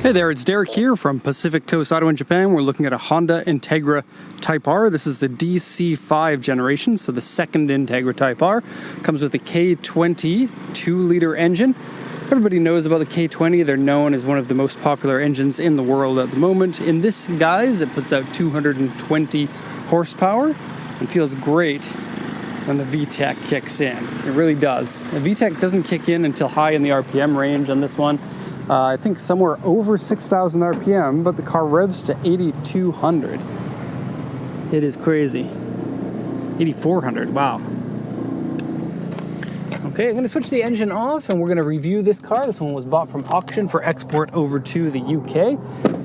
Hey there, it's Derek here from Pacific Coast Auto in Japan. We're looking at a Honda Integra Type R. This is the DC5 generation, so the second Integra Type R. Comes with a K20 2-liter engine. Everybody knows about the K20. They're known as one of the most popular engines in the world at the moment. In this guise, it puts out 220 horsepower and feels great when the VTEC kicks in. It really does. The VTEC doesn't kick in until high in the RPM range on this one. I think somewhere over 6,000 RPM, but the car revs to 8,200. It is crazy. 8,400, wow. Okay, I'm going to switch the engine off and we're going to review this car. This one was bought from auction for export over to the UK.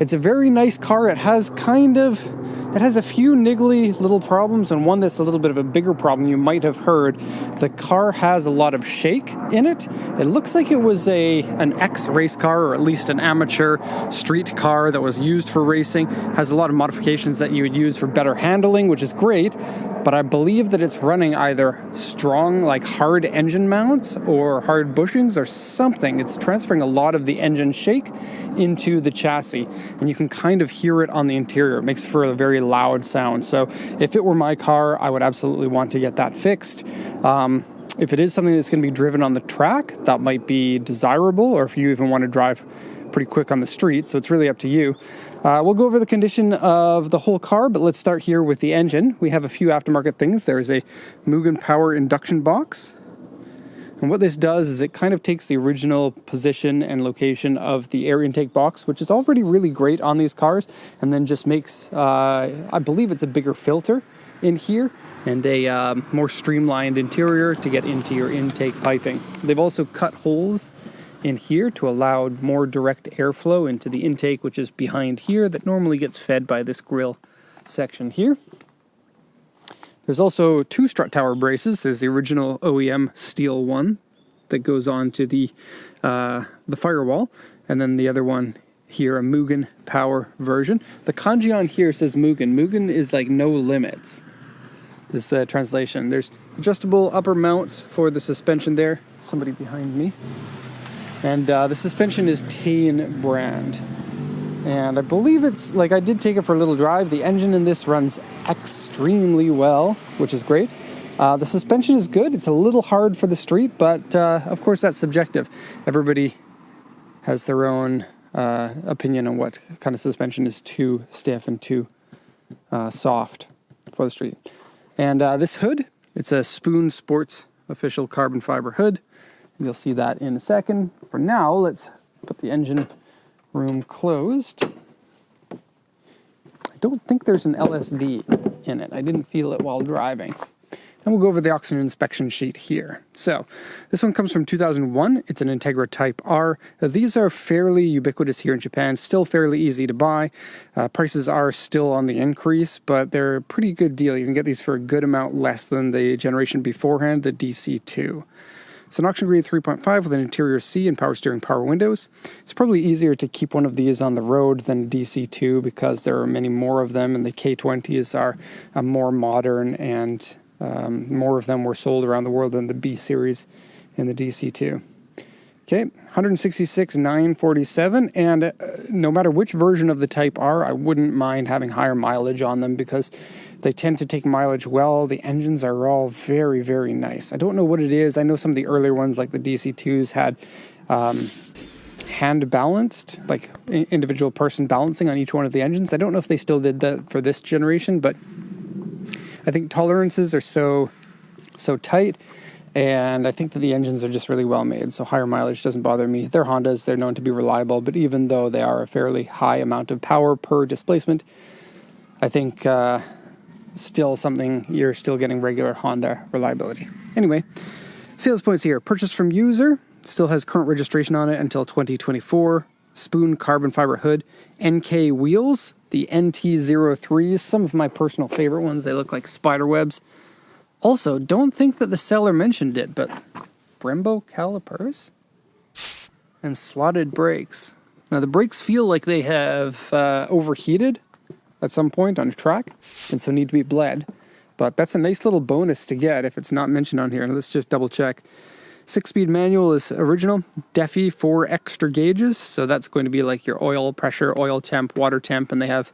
It's a very nice car. It has a few niggly little problems, and one that's a little bit of a bigger problem. You might have heard the car has a lot of shake in it. It looks like it was an ex-race car, or at least an amateur street car that was used for racing. Has a lot of modifications that you would use for better handling, which is great. But I believe that it's running either strong, like hard engine mounts or hard bushings or something. It's transferring a lot of the engine shake into the chassis, and you can kind of hear it on the interior. It makes for a very loud sound. So if it were my car, I would absolutely want to get that fixed. If it is something that's going to be driven on the track, that might be desirable, or if you even want to drive pretty quick on the street, so it's really up to you. We'll go over the condition of the whole car, but let's start here with the engine. We have a few aftermarket things. There's a Mugen power induction box. And what this does is it kind of takes the original position and location of the air intake box, which is already really great on these cars, and then just makes, I believe it's a bigger filter in here and a more streamlined interior to get into your intake piping. They've also cut holes in here to allow more direct airflow into the intake, which is behind here, that normally gets fed by this grille section here. There's also two strut tower braces. There's the original OEM steel one that goes on to the firewall, and then the other one here, a Mugen power version. The kanji on here says Mugen. Mugen is like no limits, is the translation. There's adjustable upper mounts for the suspension there. Somebody behind me. And the suspension is Tane brand. And I believe it's, like, I did take it for a little drive. The engine in this runs extremely well, which is great. The suspension is good. It's a little hard for the street, but of course that's subjective. Everybody has their own opinion on what kind of suspension is too stiff and too soft for the street. And this hood, it's a Spoon Sports official carbon fiber hood. You'll see that in a second. For now, let's put the engine room closed. I don't think there's an LSD in it. I didn't feel it while driving. And we'll go over the oxygen inspection sheet here. So this one comes from 2001. It's an Integra Type R. These are fairly ubiquitous here in Japan, still fairly easy to buy. Prices are still on the increase, but they're a pretty good deal. You can get these for a good amount less than the generation beforehand, the DC2. It's an auction grade 3.5 with an interior C and power steering, power windows. It's probably easier to keep one of these on the road than DC2 because there are many more of them, and the K20s are more modern, and more of them were sold around the world than the B series in the DC2. Okay, 166,947, and no matter which version of the Type R, I wouldn't mind having higher mileage on them because they tend to take mileage well. The engines are all very, very nice. I don't know what it is. I know some of the earlier ones, like the DC2s, had hand-balanced, like individual person balancing on each one of the engines. I don't know if they still did that for this generation, but I think tolerances are so tight, and I think that the engines are just really well made, so higher mileage doesn't bother me. They're Hondas, they're known to be reliable, but even though they are a fairly high amount of power per displacement, I think still something, you're still getting regular Honda reliability. Anyway, sales points here. Purchased from user, still has current registration on it until 2024. Spoon carbon fiber hood, NK wheels, the NT03s, some of my personal favorite ones. They look like spider webs. Also, don't think that the seller mentioned it, but Brembo calipers and slotted brakes. Now the brakes feel like they have overheated at some point on a track, and so need to be bled. But that's a nice little bonus to get if it's not mentioned on here. Let's just double check. 6-speed manual is original. Defi 4 extra gauges. So that's going to be like your oil pressure, oil temp, water temp. And they have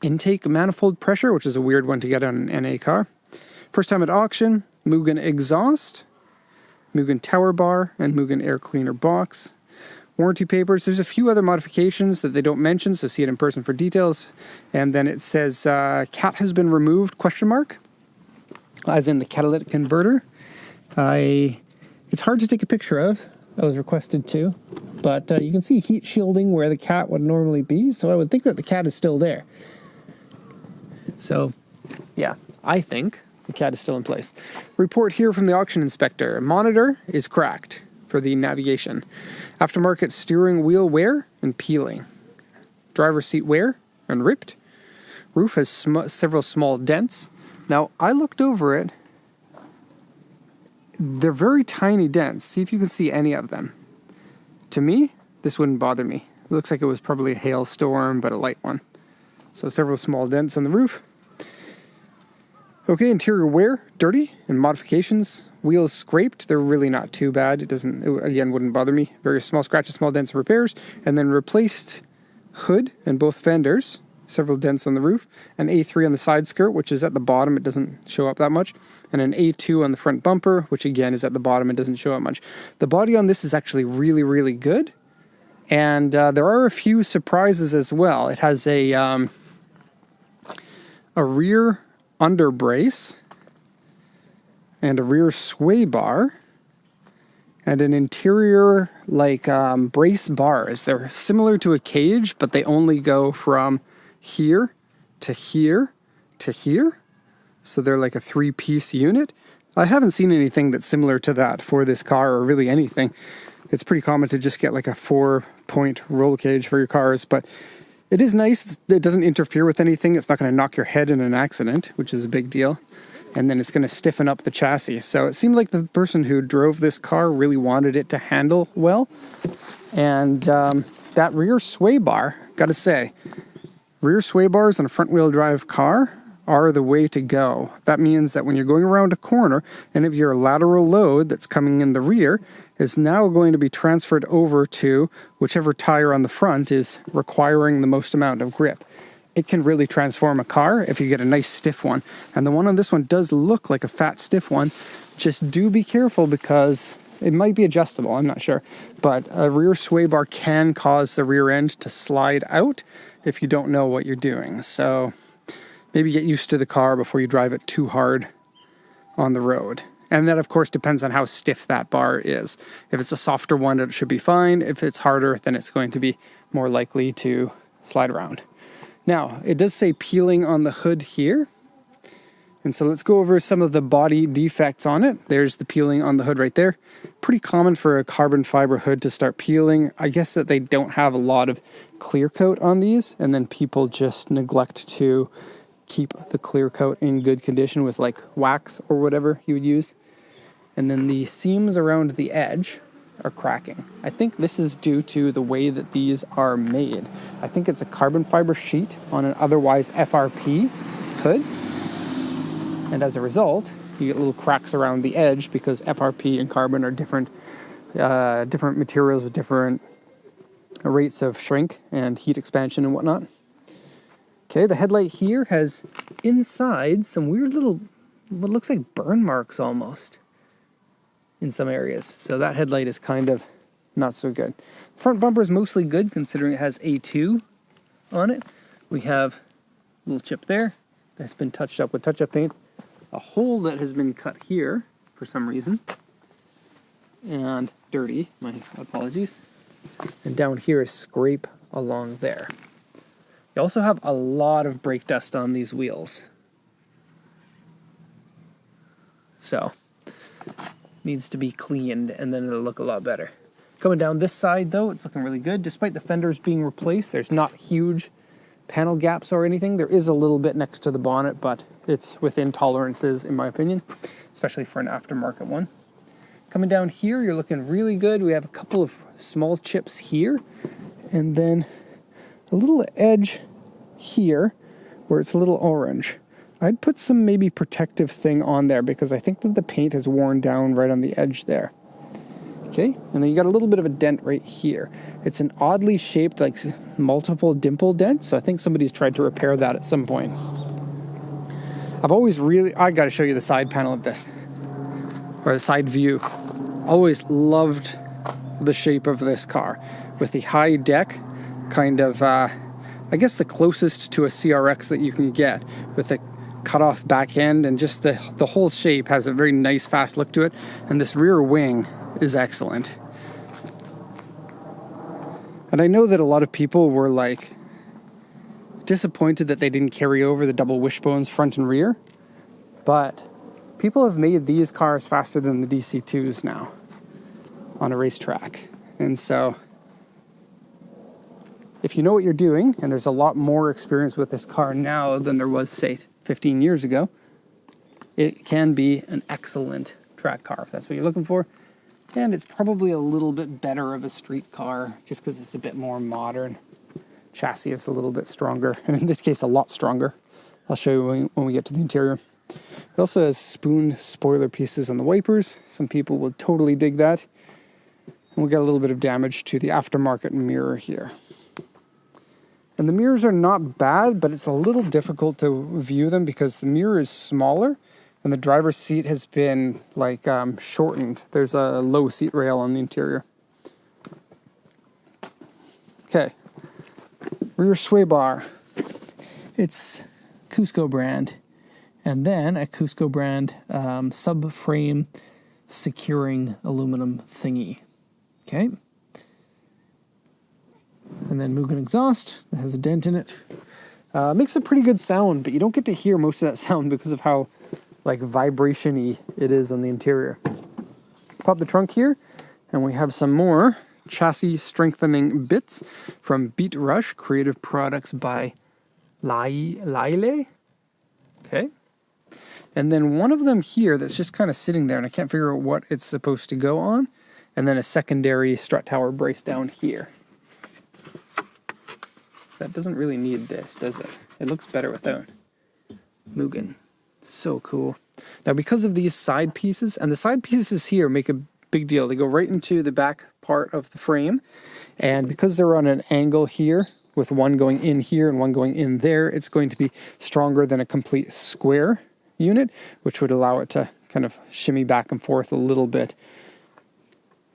intake manifold pressure, which is a weird one to get on an NA car. First time at auction, Mugen exhaust, Mugen tower bar, and Mugen air cleaner box. Warranty papers. There's a few other modifications that they don't mention, so see it in person for details. And then it says cat has been removed, ? As in the catalytic converter. It's hard to take a picture of. I was requested to. But you can see heat shielding where the cat would normally be, so I would think that the cat is still there. So, yeah, I think the cat is still in place. Report here from the auction inspector. Monitor is cracked for the navigation. Aftermarket steering wheel wear and peeling. Driver's seat wear and ripped. Roof has several small dents. Now, I looked over it. They're very tiny dents. See if you can see any of them. To me, this wouldn't bother me. It looks like it was probably a hailstorm, but a light one. So several small dents on the roof. Okay, interior wear, dirty, and modifications. Wheels scraped. They're really not too bad. It again, wouldn't bother me. Very small scratches, small dents, and repairs. And then replaced hood and both fenders. Several dents on the roof. An A3 on the side skirt, which is at the bottom. It doesn't show up that much. And an A2 on the front bumper, which again is at the bottom. It doesn't show up much. The body on this is actually really, really good. And there are a few surprises as well. It has a rear under brace and a rear sway bar and an interior brace bars. They're similar to a cage, but they only go from here to here to here. So they're like a 3-piece unit. I haven't seen anything that's similar to that for this car, or really anything. It's pretty common to just get like a 4-point roll cage for your cars, but it is nice. It doesn't interfere with anything. It's not going to knock your head in an accident, which is a big deal. And then it's going to stiffen up the chassis. So it seemed like the person who drove this car really wanted it to handle well. And that rear sway bar, gotta say, rear sway bars on a front-wheel drive car are the way to go. That means that when you're going around a corner, and if your lateral load that's coming in the rear is now going to be transferred over to whichever tire on the front is requiring the most amount of grip. It can really transform a car if you get a nice stiff one. And the one on this one does look like a fat stiff one. Just do be careful because it might be adjustable, I'm not sure. But a rear sway bar can cause the rear end to slide out if you don't know what you're doing. So maybe get used to the car before you drive it too hard on the road. And that, of course, depends on how stiff that bar is. If it's a softer one, it should be fine. If it's harder, then it's going to be more likely to slide around. Now, it does say peeling on the hood here. And so let's go over some of the body defects on it. There's the peeling on the hood right there. Pretty common for a carbon fiber hood to start peeling. I guess that they don't have a lot of clear coat on these, and then people just neglect to keep the clear coat in good condition with like wax or whatever you would use. And then the seams around the edge are cracking. I think this is due to the way that these are made. I think it's a carbon fiber sheet on an otherwise FRP hood. And as a result, you get little cracks around the edge because FRP and carbon are different materials with different rates of shrink and heat expansion and whatnot. Okay, the headlight here has inside some weird little, what looks like burn marks almost in some areas. So that headlight is kind of not so good. Front bumper is mostly good considering it has A2 on it. We have a little chip there that's been touched up with touch-up paint. A hole that has been cut here for some reason. And dirty, my apologies. And down here is scrape along there. You also have a lot of brake dust on these wheels. So, needs to be cleaned and then it'll look a lot better. Coming down this side though, it's looking really good. Despite the fenders being replaced, there's not huge panel gaps or anything. There is a little bit next to the bonnet, but it's within tolerances in my opinion, especially for an aftermarket one. Coming down here, you're looking really good. We have a couple of small chips here, and then a little edge here where it's a little orange. I'd put some maybe protective thing on there because I think that the paint has worn down right on the edge there. Okay, and then you got a little bit of a dent right here. It's an oddly shaped, like multiple dimple dent, so I think somebody's tried to repair that at some point. I got to show you the side panel of this, or the side view. Always loved the shape of this car with the high deck, kind of, I guess the closest to a CRX that you can get, with the cut off back end, and just the whole shape has a very nice fast look to it, and this rear wing is excellent. And I know that a lot of people were like disappointed that they didn't carry over the double wishbones front and rear, but people have made these cars faster than the DC2s now on a racetrack. And so if you know what you're doing, and there's a lot more experience with this car now than there was, say, 15 years ago, it can be an excellent track car if that's what you're looking for. And it's probably a little bit better of a street car just because it's a bit more modern. Chassis is a little bit stronger, and in this case a lot stronger. I'll show you when we get to the interior. It also has spoon spoiler pieces on the wipers. Some people will totally dig that. And we got a little bit of damage to the aftermarket mirror here. And the mirrors are not bad, but it's a little difficult to view them because the mirror is smaller and the driver's seat has been like shortened. There's a low seat rail on the interior. Okay, rear sway bar. It's Cusco brand, and then a Cusco brand subframe securing aluminum thingy. Okay, and then Mugen exhaust that has a dent in it. Makes a pretty good sound, but you don't get to hear most of that sound because of how like vibration-y it is on the interior. Pop the trunk here, and we have some more chassis strengthening bits from Beat Rush Creative Products by Lyle. Okay. And then one of them here that's just kind of sitting there, and I can't figure out what it's supposed to go on. And then a secondary strut tower brace down here. That doesn't really need this, does it? It looks better without. Mugen. So cool. Now, because of these side pieces, and the side pieces here make a big deal. They go right into the back part of the frame. And because they're on an angle here, with one going in here and one going in there, it's going to be stronger than a complete square unit, which would allow it to kind of shimmy back and forth a little bit.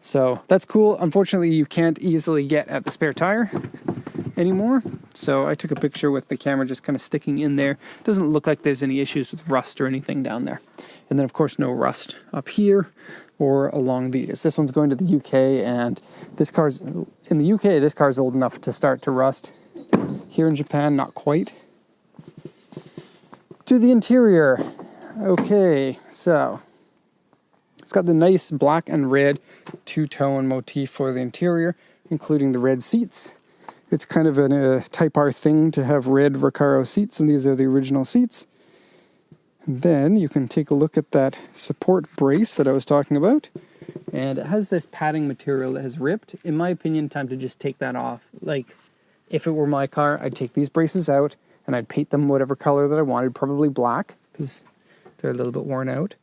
So that's cool. Unfortunately, you can't easily get at the spare tire anymore. So I took a picture with the camera just kind of sticking in there. Doesn't look like there's any issues with rust or anything down there. And then, of course, no rust up here or along these. This one's going to the UK, and this car's in the UK. This car's old enough to start to rust. Here in Japan, not quite. To the interior. Okay, so it's got the nice black and red two-tone motif for the interior, including the red seats. It's kind of a Type R thing to have red Recaro seats, and these are the original seats. And then you can take a look at that support brace that I was talking about. And it has this padding material that has ripped. In my opinion, time to just take that off. Like, if it were my car, I'd take these braces out and I'd paint them whatever color that I wanted, probably black, because they're a little bit worn out.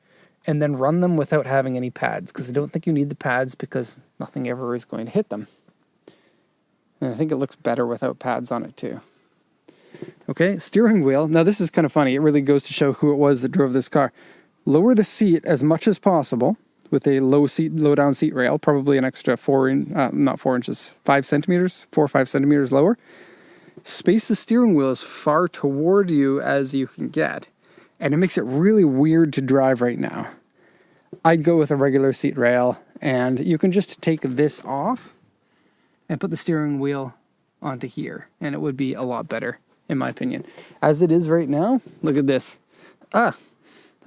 And then run them without having any pads, because I don't think you need the pads because nothing ever is going to hit them. And I think it looks better without pads on it too. Okay, steering wheel. Now this is kind of funny. It really goes to show who it was that drove this car. Lower the seat as much as possible with a low down seat rail, probably an extra 5 centimeters, 4 or 5 centimeters lower. Space the steering wheel as far toward you as you can get. And it makes it really weird to drive right now. I'd go with a regular seat rail, and you can just take this off and put the steering wheel onto here, and it would be a lot better, in my opinion. As it is right now, look at this. I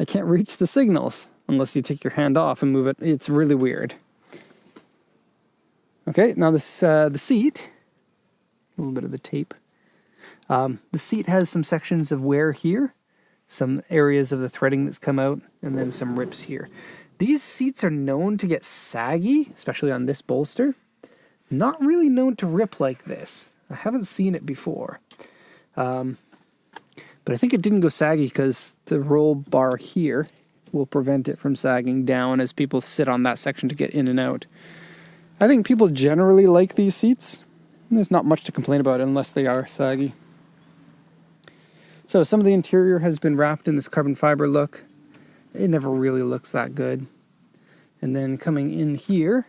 can't reach the signals unless you take your hand off and move it. It's really weird. Okay, now this the seat, a little bit of the tape. The seat has some sections of wear here, some areas of the threading that's come out, and then some rips here. These seats are known to get saggy, especially on this bolster. Not really known to rip like this. I haven't seen it before. But I think it didn't go saggy because the roll bar here will prevent it from sagging down as people sit on that section to get in and out. I think people generally like these seats. There's not much to complain about unless they are saggy. So some of the interior has been wrapped in this carbon fiber look. It never really looks that good. And then coming in here,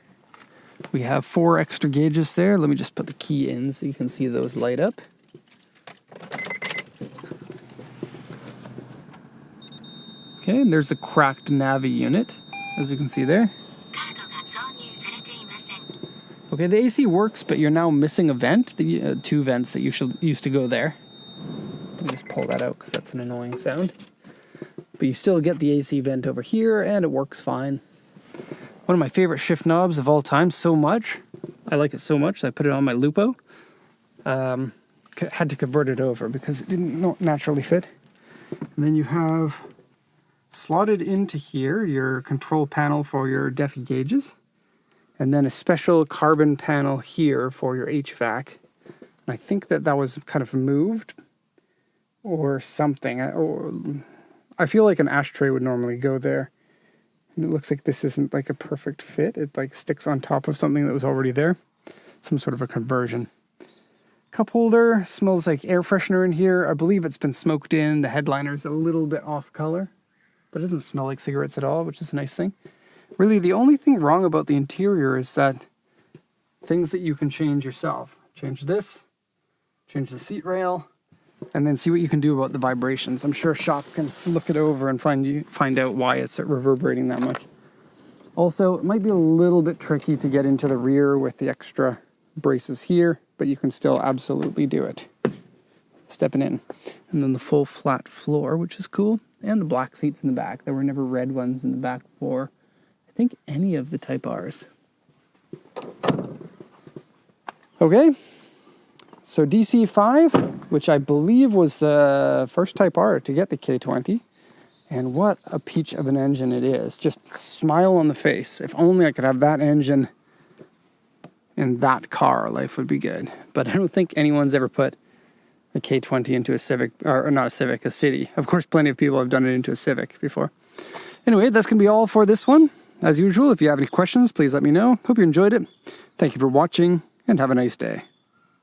we have 4 extra gauges there. Let me just put the key in so you can see those light up. Okay, and there's the cracked Navi unit, as you can see there. Okay, the AC works, but you're now missing a vent, the 2 vents that used to go there. Let me just pull that out because that's an annoying sound. But you still get the AC vent over here, and it works fine. One of my favorite shift knobs of all time, so much. I like it so much that I put it on my Lupo. Had to convert it over because it didn't naturally fit. And then you have slotted into here your control panel for your DEFI gauges. And then a special carbon panel here for your HVAC. And I think that was kind of moved or something. I feel like an ashtray would normally go there. And it looks like this isn't like a perfect fit. It like sticks on top of something that was already there. Some sort of a conversion. Cup holder, smells like air freshener in here. I believe it's been smoked in. The headliner's a little bit off color, but it doesn't smell like cigarettes at all, which is a nice thing. Really, the only thing wrong about the interior is that things that you can change yourself. Change this, change the seat rail, and then see what you can do about the vibrations. I'm sure a shop can look it over and find out why it's reverberating that much. Also, it might be a little bit tricky to get into the rear with the extra braces here, but you can still absolutely do it. Stepping in. And then the full flat floor, which is cool. And the black seats in the back. There were never red ones in the back for, I think, any of the Type Rs. Okay. So DC5, which I believe was the first Type R to get the K20. And what a peach of an engine it is. Just smile on the face. If only I could have that engine in that car, life would be good. But I don't think anyone's ever put a K20 into a Civic, or not a Civic, a City. Of course, plenty of people have done it into a Civic before. Anyway, that's going to be all for this one. As usual, if you have any questions, please let me know. Hope you enjoyed it. Thank you for watching, and have a nice day.